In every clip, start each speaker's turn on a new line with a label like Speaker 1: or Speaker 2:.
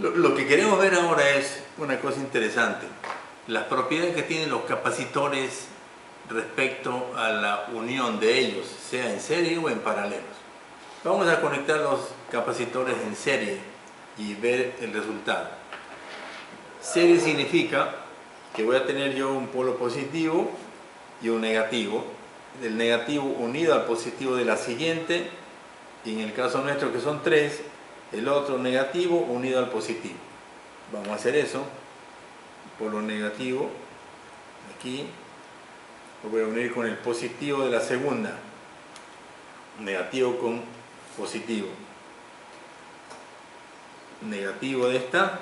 Speaker 1: Lo que queremos ver ahora es una cosa interesante. Las propiedades que tienen los capacitores respecto a la unión de ellos, sea en serie o en paralelos. Vamos a conectar los capacitores en serie y ver el resultado. Serie significa que voy a tener yo un polo positivo y un negativo. El negativo unido al positivo de la siguiente, y en el caso nuestro que son 3, el otro negativo unido al positivo. Vamos a hacer eso. Polo negativo, aquí, lo voy a unir con el positivo de la segunda. Negativo con positivo. Negativo de esta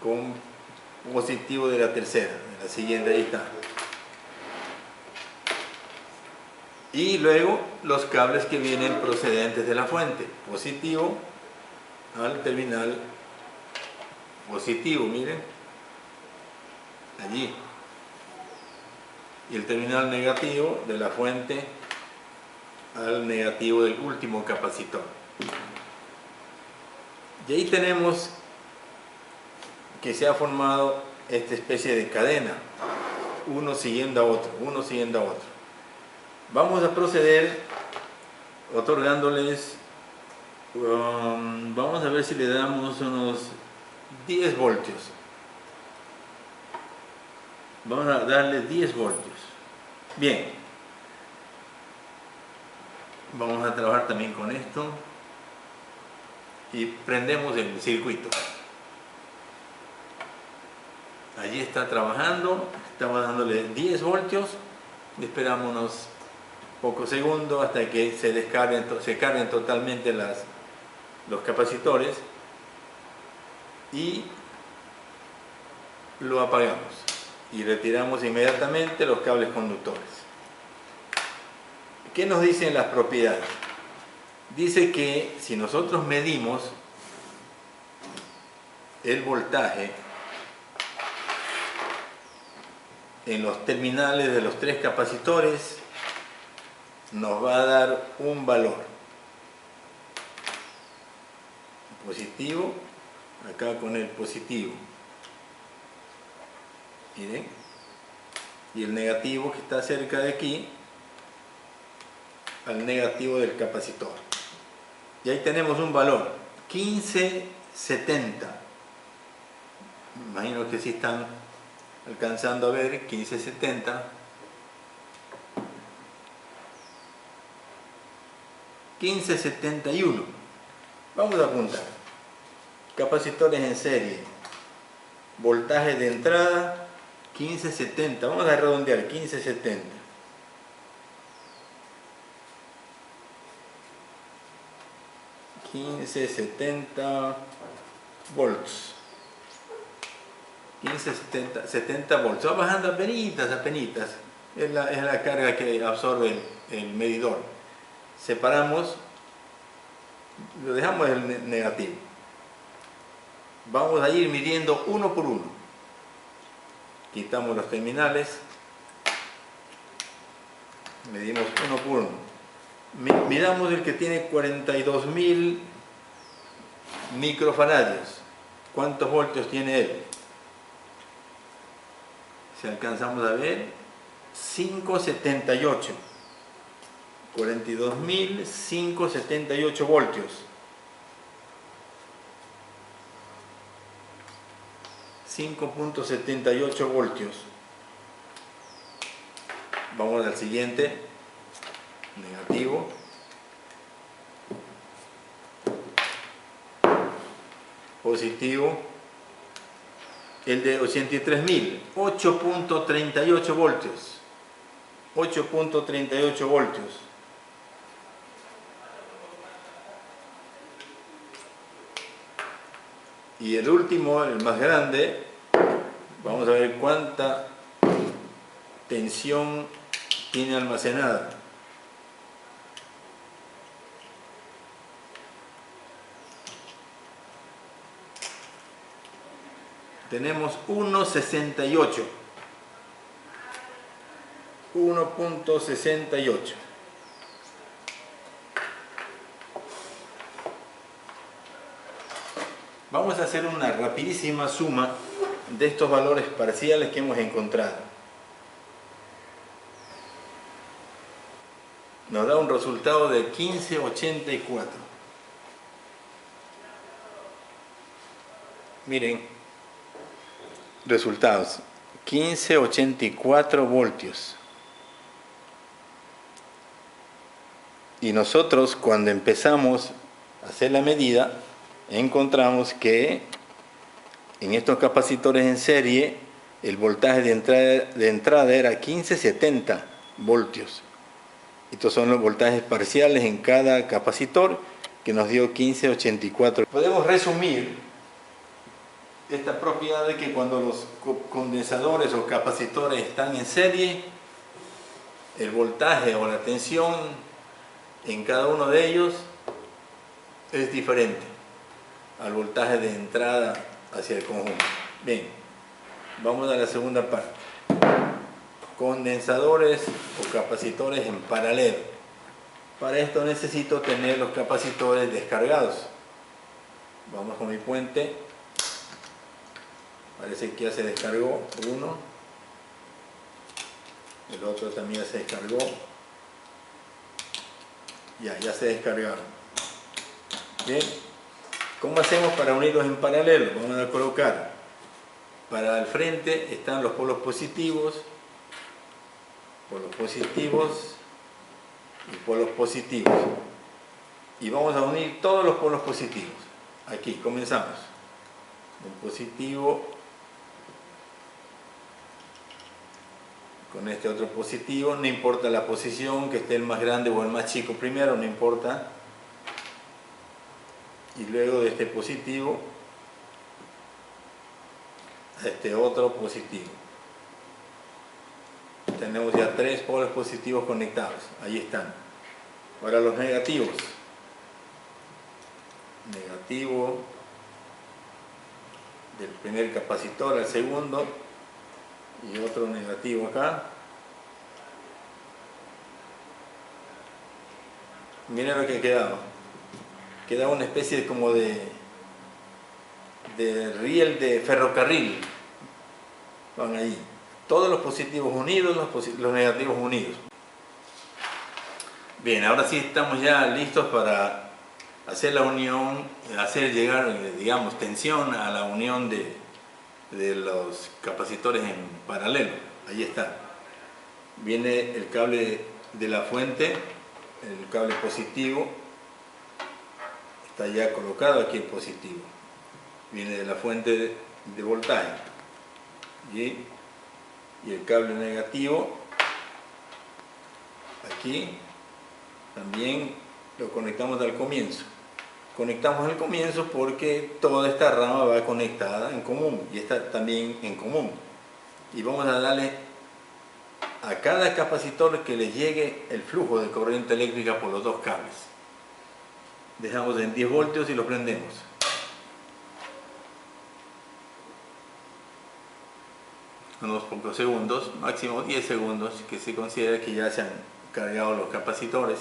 Speaker 1: con positivo de la tercera, de la siguiente, ahí está. Y luego los cables que vienen procedentes de la fuente, positivo al terminal positivo, miren, allí. Y el terminal negativo de la fuente al negativo del último capacitor. Y ahí tenemos que se ha formado esta especie de cadena, uno siguiendo a otro, uno siguiendo a otro. Vamos a proceder otorgándoles, vamos a ver si le damos unos 10 voltios. Vamos a darle 10 voltios. Bien. Vamos a trabajar también con esto. Y prendemos el circuito. Allí está trabajando. Estamos dándole 10 voltios. Esperamos unos pocos segundos hasta que se carguen totalmente los capacitores. Y lo apagamos. Y retiramos inmediatamente los cables conductores. ¿Qué nos dicen las propiedades? Dice que si nosotros medimos el voltaje en los terminales de los 3 capacitores, nos va a dar un valor positivo, acá con el positivo, miren, y el negativo que está cerca de aquí al negativo del capacitor. Y ahí tenemos un valor, 1570. Me imagino que sí están alcanzando a ver, 1570. 1571. Vamos a apuntar. Capacitores en serie. Voltaje de entrada, 1570. Vamos a redondear, 1570. 1570 volts. 70 volts. Va bajando apenitas. Es la carga que absorbe el medidor. Separamos, lo dejamos el negativo. Vamos a ir midiendo uno por uno. Quitamos los terminales. Medimos uno por uno. Miramos el que tiene 42.000 microfaradios. ¿Cuántos voltios tiene él? Si alcanzamos a ver, 578. 42.578 voltios. 5.78 voltios. Vamos al siguiente. Negativo. Positivo. El de 83.000, 8.38 voltios. 8.38 voltios. Y el último, el más grande, vamos a ver cuánta tensión tiene almacenada. Tenemos 1.68. 1.68. Vamos a hacer una rapidísima suma de estos valores parciales que hemos encontrado. Nos da un resultado de 1584. Miren, resultados: 1584 voltios. Y nosotros, cuando empezamos a hacer la medida, encontramos que en estos capacitores en serie el voltaje de entrada era 1570 voltios. Estos son los voltajes parciales en cada capacitor, que nos dio 1584. Podemos resumir esta propiedad de que cuando los condensadores o capacitores están en serie, el voltaje o la tensión en cada uno de ellos es diferente al voltaje de entrada hacia el conjunto. Bien, vamos a la segunda parte. Condensadores o capacitores en paralelo. Para esto necesito tener los capacitores descargados. Vamos con mi puente. Parece que ya se descargó uno. El otro también ya se descargó. Ya se descargaron. Bien. ¿Cómo hacemos para unirlos en paralelo? Vamos a colocar, para el frente están los polos positivos y polos positivos. Y vamos a unir todos los polos positivos. Aquí comenzamos. Un positivo con este otro positivo, no importa la posición, que esté el más grande o el más chico primero, no importa. Y luego de este positivo a este otro positivo. Tenemos ya 3 polos positivos conectados, ahí están. Ahora los negativos. Negativo del primer capacitor al segundo y otro negativo acá. Miren lo que ha quedado. Queda una especie como de riel de ferrocarril. Van ahí. Todos los positivos unidos, los negativos unidos. Bien, ahora sí estamos ya listos para hacer la unión, hacer llegar, digamos, tensión a la unión de los capacitores en paralelo. Ahí está. Viene el cable de la fuente, el cable positivo. Está ya colocado aquí el positivo. Viene de la fuente de voltaje. Y el cable negativo, aquí, también lo conectamos al comienzo. Conectamos al comienzo porque toda esta rama va conectada en común y esta también en común. Y vamos a darle a cada capacitor que le llegue el flujo de corriente eléctrica por los dos cables. Dejamos en 10 voltios y lo prendemos. Unos pocos segundos, máximo 10 segundos, que se considera que ya se han cargado los capacitores.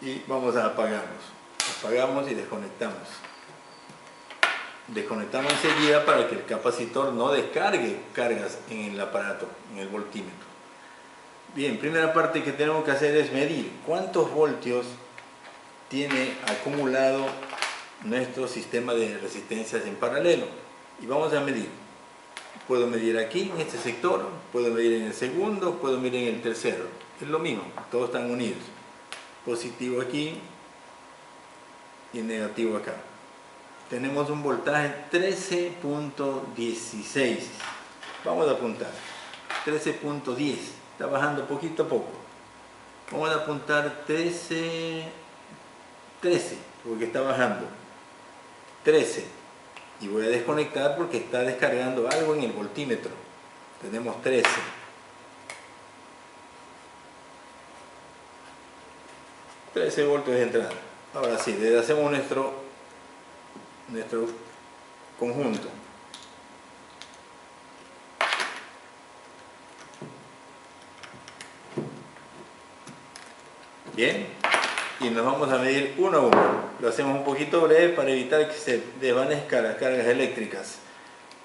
Speaker 1: Y vamos a apagarlos. Apagamos y desconectamos. Desconectamos enseguida para que el capacitor no descargue cargas en el aparato, en el voltímetro. Bien, primera parte que tenemos que hacer es medir cuántos voltios tiene acumulado nuestro sistema de resistencias en paralelo. Y vamos a medir. Puedo medir aquí en este sector, puedo medir en el segundo, puedo medir en el tercero. Es lo mismo, todos están unidos. Positivo aquí y negativo acá. Tenemos un voltaje 13.16. Vamos a apuntar. 13.10. Está bajando poquito a poco. Vamos a apuntar 13, porque está bajando. 13. Y voy a desconectar porque está descargando algo en el voltímetro. Tenemos 13. 13 voltios de entrada. Ahora sí, deshacemos nuestro conjunto. Bien. y nos vamos a medir uno a uno. Lo hacemos un poquito breve para evitar que se desvanezcan las cargas eléctricas.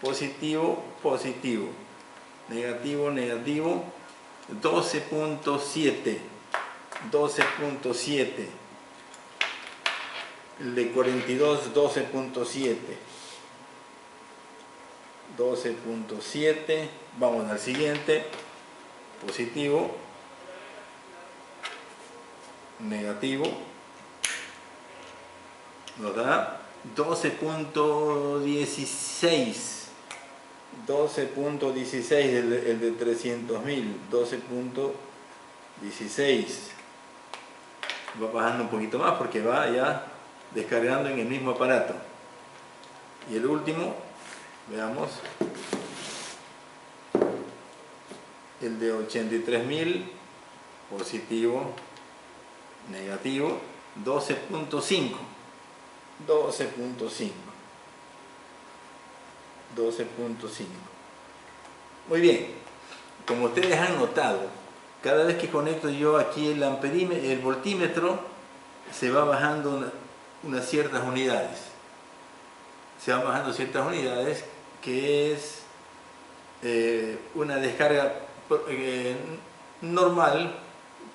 Speaker 1: Positivo, positivo, negativo, negativo, 12.7, 12.7, el de 42, 12.7, 12.7, vamos al siguiente, positivo, negativo, nos da 12.16, 12.16 el de 300.000, 12.16, va bajando un poquito más porque va ya descargando en el mismo aparato. Y el último, veamos, el de 83.000, positivo, negativo, 12.5, 12.5, 12.5. Muy bien, como ustedes han notado, cada vez que conecto yo aquí el voltímetro, se va bajando unas ciertas unidades. Se van bajando ciertas unidades, que es una descarga normal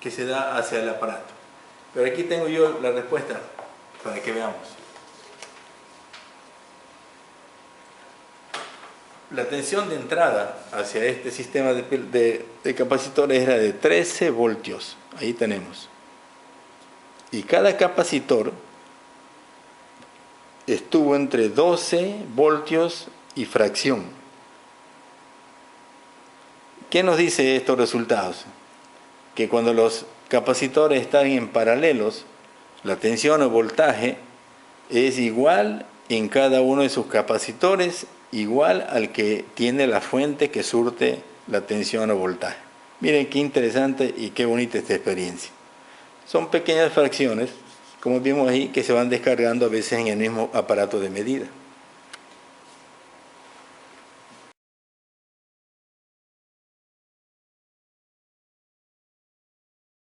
Speaker 1: que se da hacia el aparato. Pero aquí tengo yo la respuesta para que veamos. La tensión de entrada hacia este sistema de capacitores era de 13 voltios. Ahí tenemos. Y cada capacitor estuvo entre 12 voltios y fracción. ¿Qué nos dice estos resultados? Que cuando los capacitores están en paralelos, la tensión o voltaje es igual en cada uno de sus capacitores, igual al que tiene la fuente que surte la tensión o voltaje. Miren qué interesante y qué bonita esta experiencia. Son pequeñas fracciones, como vimos ahí, que se van descargando a veces en el mismo aparato de medida.